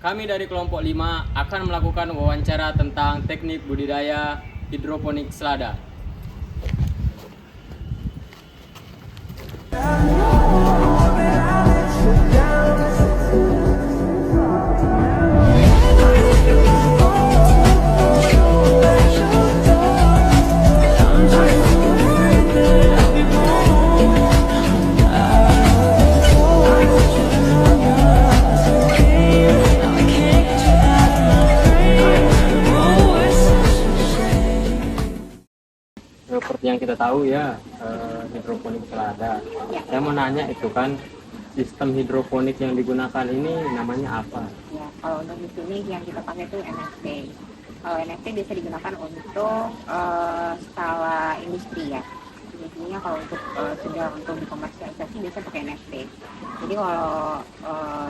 kami dari kelompok 5 akan melakukan wawancara tentang teknik budidaya hidroponik selada. Seperti yang kita tahu ya, hidroponik selada. Saya mau nanya itu kan, sistem hidroponik yang digunakan ini namanya apa? Ya, kalau untuk di sini yang kita pakai itu NFT. Kalau NFT biasa digunakan untuk skala industri ya. Biasanya kalau untuk sudah untuk dikomersialisasi biasa pakai NFT. Jadi kalau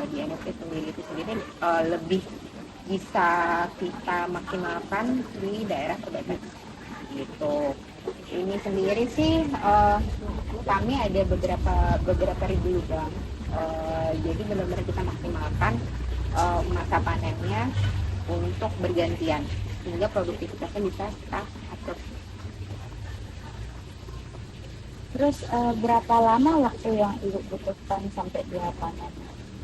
di NFT sendiri lebih bisa kita maksimalkan di daerah terbatas gitu. Ini sendiri sih kami ada beberapa ribu lubang. Jadi benar-benar kita maksimalkan masa panennya untuk bergantian sehingga produktivitasnya bisa kita atur. Terus berapa lama waktu yang Ibu butuhkan sampai dia panen?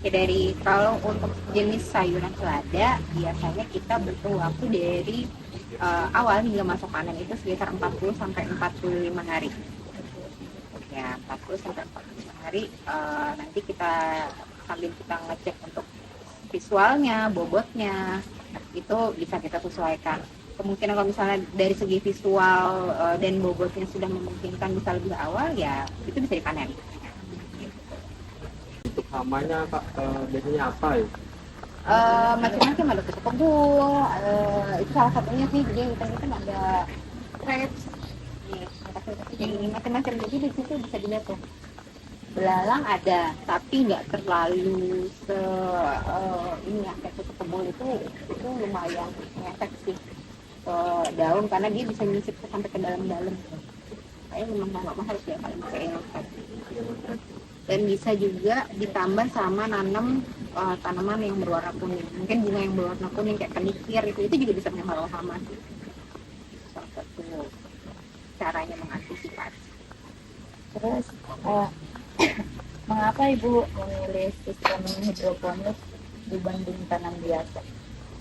Ya, kalau untuk jenis sayuran selada biasanya kita butuh waktu dari awal hingga masuk panen itu sekitar 40 sampai 45 hari. Ya, 40 sampai 45 hari nanti kita sambil kita ngecek untuk visualnya, bobotnya itu bisa kita sesuaikan. Kemungkinan kalau misalnya dari segi visual dan bobotnya sudah memungkinkan bisa lebih awal, ya itu bisa dipanen. Untuk hamanya Kak, biasanya apa ya? Macam-macam, ada kutu kebul, itu salah satunya sih. Jadi kita ada crepes, jadi macam-macam. Jadi di situ bisa dilihat tuh. Belalang ada, tapi nggak terlalu ini ya, kayak kutu kebul itu lumayan ngefek sih ke daun karena dia bisa nyisip sampai ke dalam-dalam. Kayaknya memang nggak harus dia paling pakai insek. Dan bisa juga ditambah sama nanam tanaman yang berwarna kuning. Mungkin bunga yang berwarna kuning kayak kenikir itu juga bisa menambah hama sih. Salah satu caranya mengantisipasi. Terus mengapa Ibu memilih sistem hidroponik dibanding tanam biasa?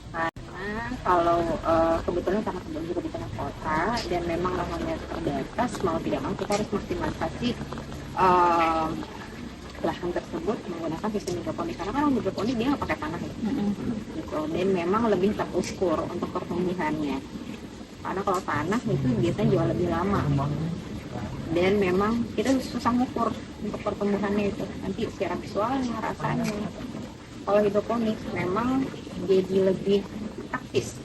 Karena kalau kebetulan karena kebun juga di tengah kota dan memang lahannya terbatas, mau tidak mau kita harus maksimalisasi lahan tersebut menggunakan sistem hidroponik. Karena kan hidroponik dia nggak pakai tanah ya, gitu. Dan memang lebih terukur untuk pertumbuhannya. Karena kalau tanah itu biasanya jauh lebih lama. Dan memang kita susah ngukur untuk pertumbuhannya itu nanti secara visualnya, rasanya. Kalau hidroponik memang jadi lebih praktis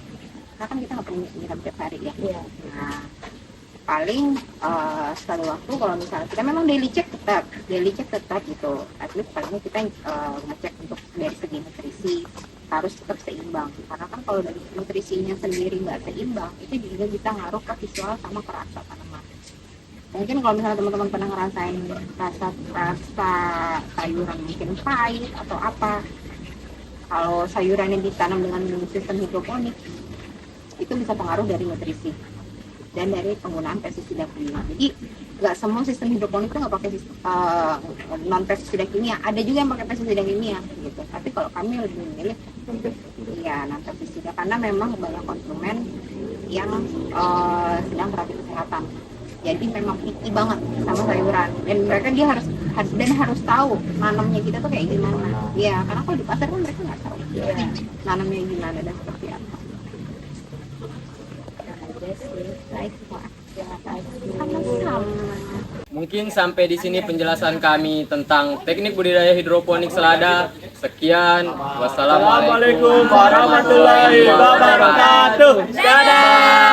karena kan kita nggak perlu nyiram tiap hari ya. Nah, paling sekali waktu kalau misalnya kita memang daily check tetap gitu, at least palingnya kita ngecek untuk dari segi nutrisi harus tetap seimbang, karena kan kalau dari nutrisinya sendiri nggak seimbang itu juga bisa ngaruh ke visual sama ke rasa tanaman. Mungkin kalau misalnya teman-teman pernah ngerasain rasa sayuran mungkin pahit atau apa, kalau sayurannya ditanam dengan sistem hidroponik itu bisa pengaruh dari nutrisi dan dari penggunaan pestisida kimia. Jadi nggak semua sistem hidroponik itu nggak pakai non pestisida kimia, ada juga yang pakai pestisida kimia gitu. Tapi kalau kami lebih memilih non pestisida karena memang banyak konsumen yang sedang perhatian kesehatan. Jadi memang picky banget sama sayuran dan dia harus tahu nanamnya kita tuh kayak gimana. Ya, karena kalau di pasar kan mereka nggak tahu nanamnya gimana dan seperti apa. Mungkin sampai di sini penjelasan kami tentang teknik budidaya hidroponik selada. Sekian, wassalamualaikum warahmatullahi wabarakatuh. Dadah.